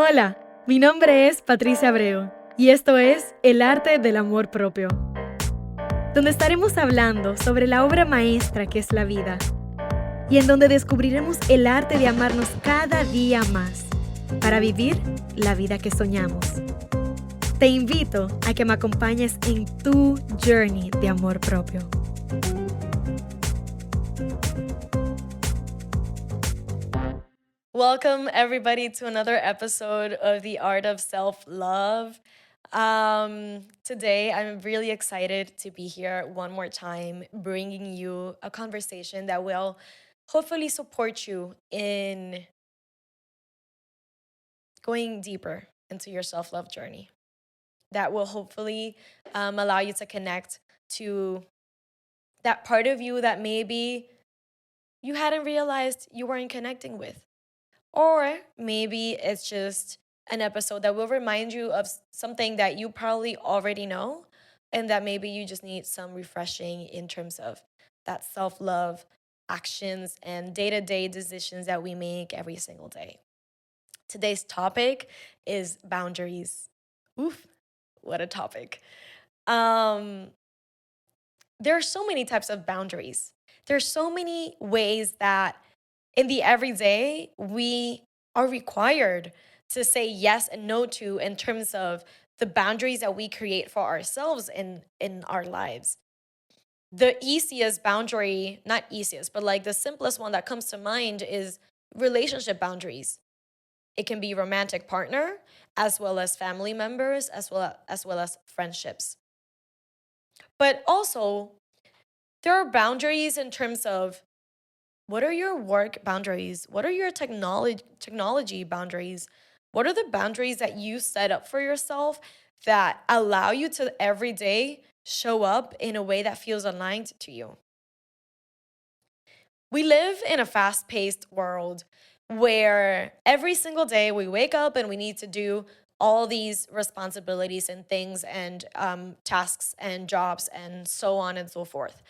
Hola, mi nombre es Patricia Abreu y esto es El arte del amor propio, donde estaremos hablando sobre la obra maestra que es la vida y en donde descubriremos el arte de amarnos cada día más para vivir la vida que soñamos. Te invito a que me acompañes en tu journey de amor propio. Welcome, everybody, to another episode of The Art of Self-Love. Today, I'm really excited to be here one more time, bringing you a conversation that will hopefully support you in going deeper into your self-love journey. That will hopefully allow you to connect to that part of you that maybe you hadn't realized you weren't connecting with. Or maybe it's just an episode that will remind you of something that you probably already know and that maybe you just need some refreshing in terms of that self-love actions and day-to-day decisions that we make every single day. Today's topic is boundaries. Oof, what a topic. There are so many types of boundaries. There's so many ways that in the everyday, we are required to say yes and no to in terms of the boundaries that we create for ourselves in our lives. The easiest boundary, not easiest, but like the simplest one that comes to mind is relationship boundaries. It can be romantic partner, as well as family members, as well as friendships. But also, there are boundaries in terms of what are your work boundaries? What are your technology boundaries? What are the boundaries that you set up for yourself that allow you to every day show up in a way that feels aligned to you? We live in a fast-paced world where every single day we wake up and we need to do all these responsibilities and things and tasks and jobs and so on and so forth.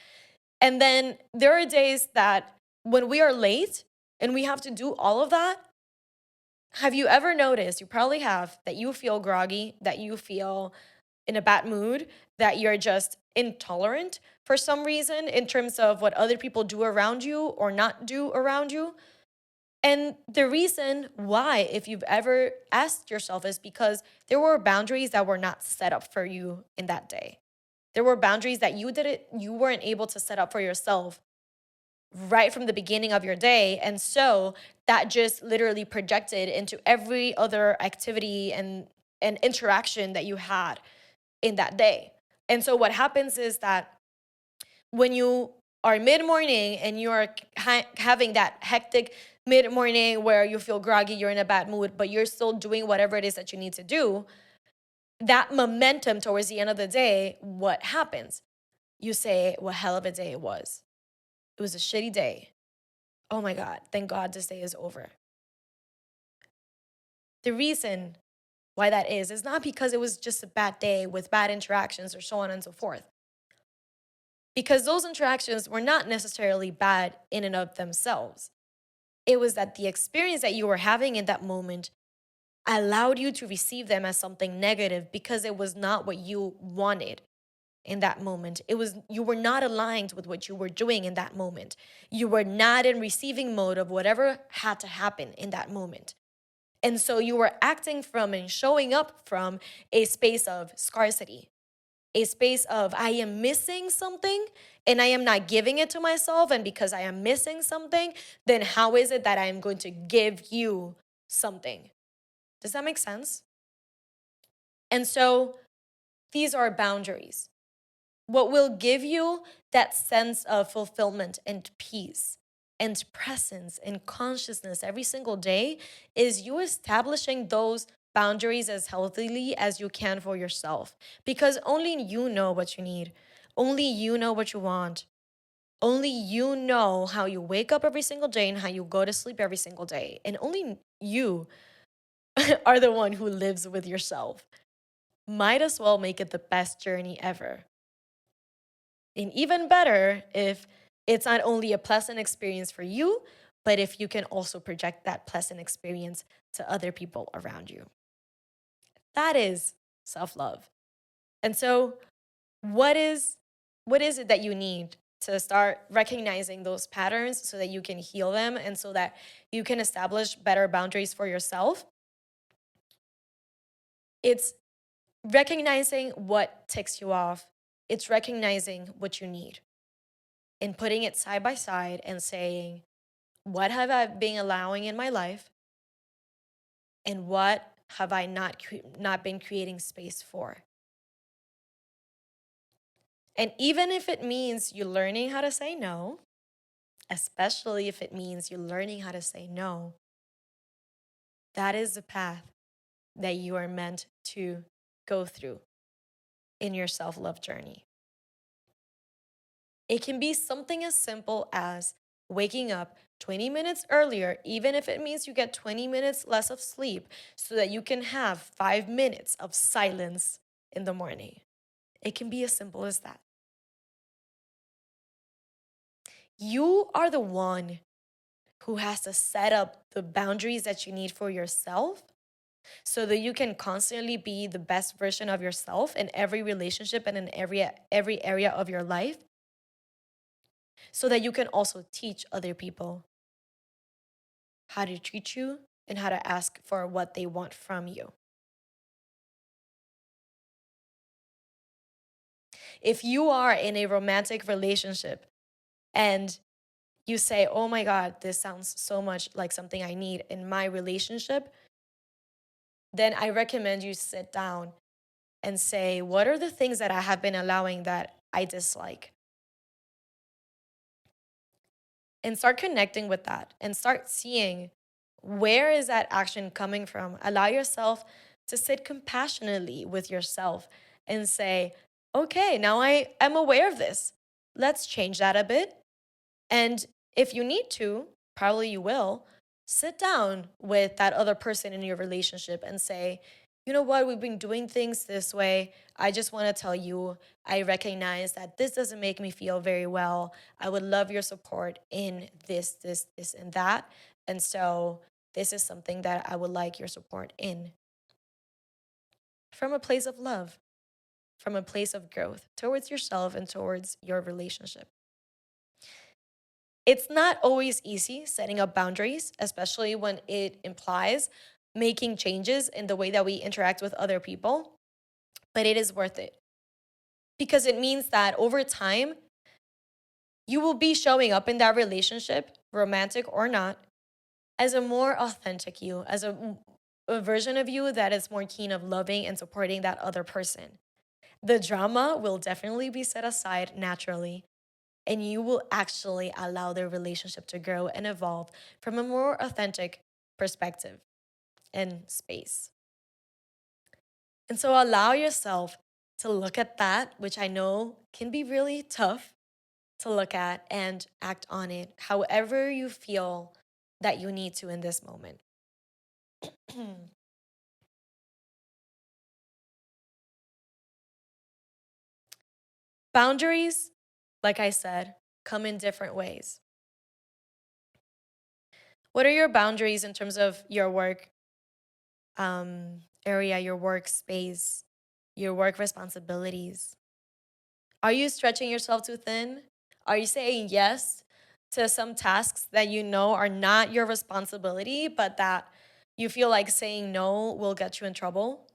And then there are days that when we are late and we have to do all of that, have you ever noticed, you probably have, that you feel groggy, that you feel in a bad mood, that you're just intolerant for some reason in terms of what other people do around you or not do around you? And the reason why, if you've ever asked yourself, is because there were boundaries that were not set up for you in that day. There were boundaries that you weren't able to set up for yourself right from the beginning of your day. And so that just literally projected into every other activity and interaction that you had in that day. And so what happens is that when you are mid-morning and you are having that hectic mid-morning where you feel groggy, you're in a bad mood, but you're still doing whatever it is that you need to do, that momentum towards the end of the day, what happens? You say, what hell of a day it was. It was a shitty day. Oh my God, thank God this day is over. The reason why that is not because it was just a bad day with bad interactions or so on and so forth. Because those interactions were not necessarily bad in and of themselves. It was that the experience that you were having in that moment allowed you to receive them as something negative because it was not what you wanted in that moment. You were not aligned with what you were doing in that moment. You were not in receiving mode of whatever had to happen in that moment. And so you were acting from and showing up from a space of scarcity, a space of I am missing something and I am not giving it to myself. And because I am missing something, then how is it that I am going to give you something? Does that make sense? And so these are boundaries. What will give you that sense of fulfillment and peace and presence and consciousness every single day is you establishing those boundaries as healthily as you can for yourself. Because only you know what you need. Only you know what you want. Only you know how you wake up every single day and how you go to sleep every single day. And only you are the one who lives with yourself. Might as well make it the best journey ever. And even better if it's not only a pleasant experience for you, but if you can also project that pleasant experience to other people around you. That is self-love. And so what is it that you need to start recognizing those patterns so that you can heal them and so that you can establish better boundaries for yourself? It's recognizing what ticks you off. It's recognizing what you need and putting it side by side and saying, what have I been allowing in my life? And what have I not been creating space for? And even if it means you learning how to say no, especially if it means you learning how to say no, that is the path that you are meant to go through in your self-love journey. It can be something as simple as waking up 20 minutes earlier, even if it means you get 20 minutes less of sleep, so that you can have 5 minutes of silence in the morning. It can be as simple as that. You are the one who has to set up the boundaries that you need for yourself so that you can constantly be the best version of yourself in every relationship and in every area of your life, so that you can also teach other people how to treat you and how to ask for what they want from you. If you are in a romantic relationship and you say, oh my God, this sounds so much like something I need in my relationship, then I recommend you sit down and say, what are the things that I have been allowing that I dislike? And start connecting with that and start seeing, where is that action coming from? Allow yourself to sit compassionately with yourself and say, okay, now I am aware of this. Let's change that a bit. And if you need to, probably you will, sit down with that other person in your relationship and say, you know what, we've been doing things this way. I just want to tell you, I recognize that this doesn't make me feel very well. I would love your support in this, and that. And so this is something that I would like your support in. From a place of love, from a place of growth towards yourself and towards your relationship. It's not always easy setting up boundaries, especially when it implies making changes in the way that we interact with other people, but it is worth it because it means that over time, you will be showing up in that relationship, romantic or not, as a more authentic you, as a version of you that is more keen of loving and supporting that other person. The drama will definitely be set aside naturally, and you will actually allow their relationship to grow and evolve from a more authentic perspective and space. And so allow yourself to look at that, which I know can be really tough to look at, and act on it however you feel that you need to in this moment. Boundaries, like I said, come in different ways. What are your boundaries in terms of your work area, your workspace, your work responsibilities? Are you stretching yourself too thin? Are you saying yes to some tasks that you know are not your responsibility, but that you feel like saying no will get you in trouble?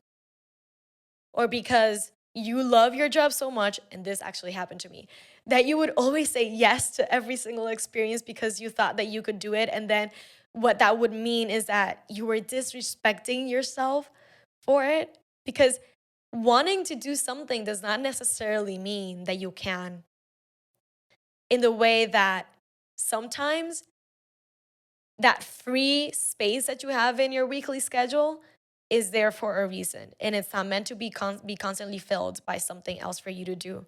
Or because you love your job so much, and this actually happened to me, that you would always say yes to every single experience because you thought that you could do it. And then what that would mean is that you were disrespecting yourself for it, because wanting to do something does not necessarily mean that you can. In the way that sometimes that free space that you have in your weekly schedule is there for a reason, and it's not meant to be constantly filled by something else for you to do.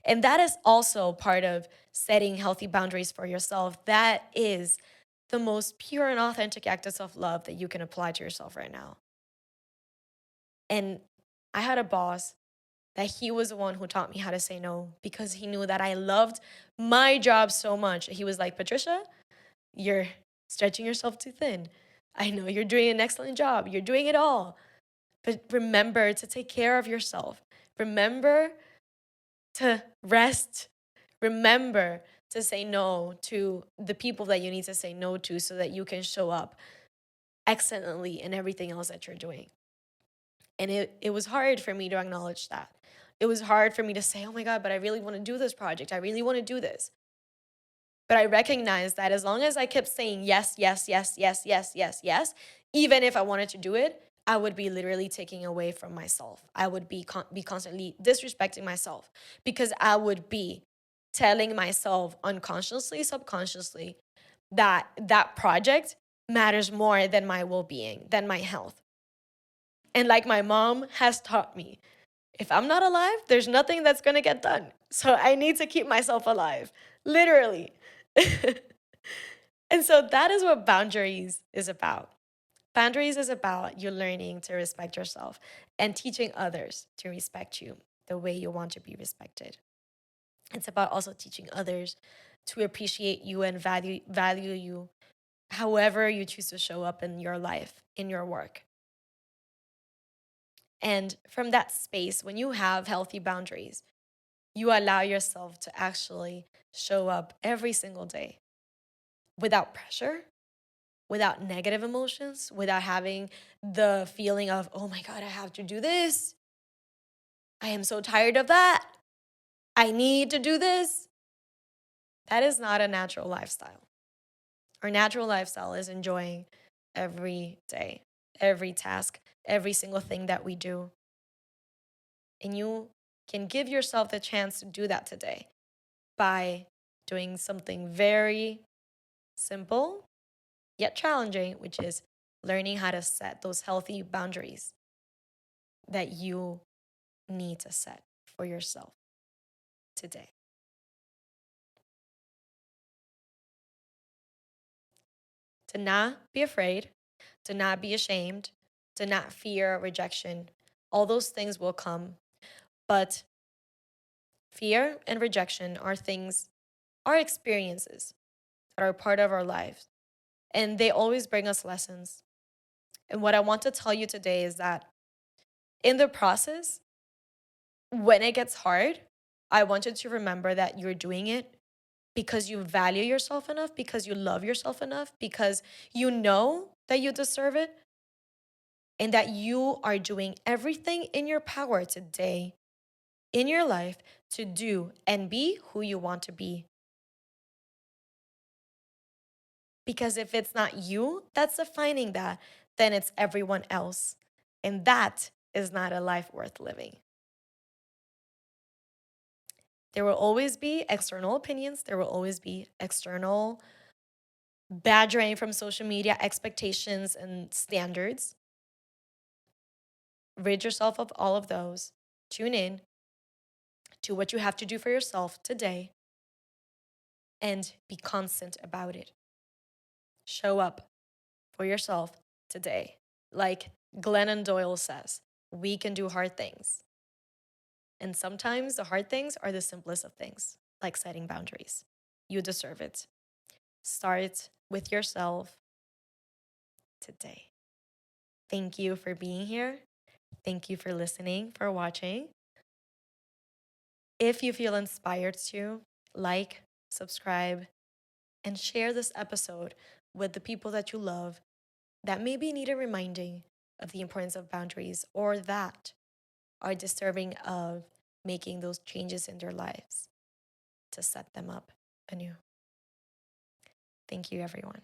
And that is also part of setting healthy boundaries for yourself. That is the most pure and authentic act of self-love that you can apply to yourself right now. And I had a boss that he was the one who taught me how to say no, because he knew that I loved my job so much. He was like, Patricia, you're stretching yourself too thin. I know you're doing an excellent job. You're doing it all. But remember to take care of yourself. Remember to rest. Remember to say no to the people that you need to say no to so that you can show up excellently in everything else that you're doing. And it was hard for me to acknowledge that. It was hard for me to say, oh my God, but I really want to do this project. I really want to do this. But I recognized that as long as I kept saying yes, yes, yes, yes, yes, yes, yes, even if I wanted to do it, I would be literally taking away from myself. I would be constantly disrespecting myself because I would be telling myself unconsciously, subconsciously, that that project matters more than my well-being, than my health. And like my mom has taught me, if I'm not alive, there's nothing that's going to get done. So I need to keep myself alive, literally. And so that is what boundaries is about. Boundaries is about you learning to respect yourself and teaching others to respect you the way you want to be respected. It's about also teaching others to appreciate you and value you however you choose to show up in your life, in your work. And from that space, when you have healthy boundaries, you allow yourself to actually show up every single day without pressure, without negative emotions, without having the feeling of, oh my God, I have to do this. I am so tired of that. I need to do this. That is not a natural lifestyle. Our natural lifestyle is enjoying every day, every task, every single thing that we do. And you can give yourself the chance to do that today by doing something very simple yet challenging, which is learning how to set those healthy boundaries that you need to set for yourself today. To not be afraid, to not be ashamed, to not fear rejection. All those things will come, but fear and rejection are things, are experiences that are part of our lives, and they always bring us lessons. And what I want to tell you today is that in the process, when it gets hard, I want you to remember that you're doing it because you value yourself enough, because you love yourself enough, because you know that you deserve it, and that you are doing everything in your power today in your life to do and be who you want to be. Because if it's not you that's defining that, then it's everyone else. And that is not a life worth living. There will always be external opinions. There will always be external badgering from social media, expectations, and standards. Rid yourself of all of those. Tune in to what you have to do for yourself today and be constant about it. Show up for yourself today. Like Glennon Doyle says, we can do hard things. And sometimes the hard things are the simplest of things, like setting boundaries. You deserve it. Start with yourself today. Thank you for being here. Thank you for listening, for watching. If you feel inspired to, like, subscribe, and share this episode with the people that you love that maybe need a reminding of the importance of boundaries or that are deserving of making those changes in their lives to set them up anew. Thank you, everyone.